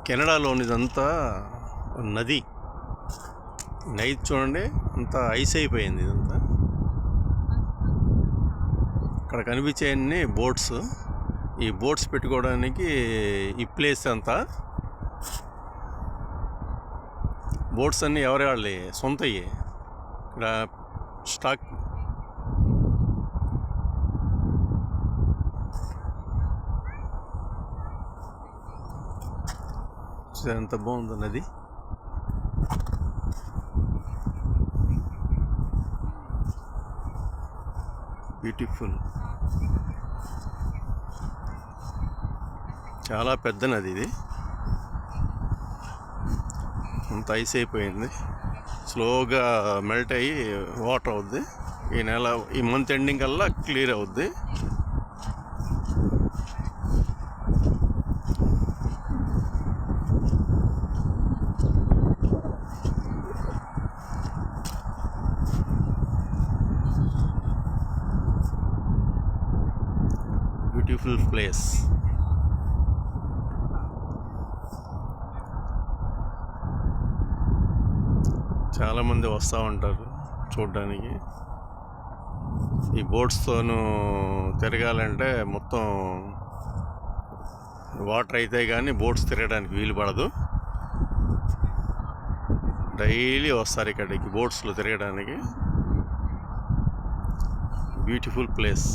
కెనడాలోనిదంతా నది చూడండి, అంతా ఐస్ అయిపోయింది. ఇదంతా ఇక్కడ కనిపించేవన్నీ బోట్స్. ఈ బోట్స్ పెట్టుకోవడానికి ఈ ప్లేస్ అంతా బోట్స్ అన్నీ ఎవరి వాళ్ళే సొంతయ్యే. ఇక్కడ స్టాక్ ఎంత బాగుంది నది. బ్యూటిఫుల్, చాలా పెద్ద నది ఇది. అంత ఐస్ అయిపోయింది, స్లోగా మెల్ట్ అయ్యి వాటర్ అవుద్ది. ఈ మంత్ ఎండింగ్ కల్లా క్లియర్ అవుద్ది. Beautiful place. చాలామంది వస్తూ ఉంటారు చూడడానికి. ఈ బోట్స్తోనూ తిరగాలంటే మొత్తం వాటర్ అయితే కానీ బోట్స్ తిరగడానికి వీలు పడదు. డైలీ వస్తారు ఇక్కడికి బోట్స్లో తిరగడానికి. Beautiful place.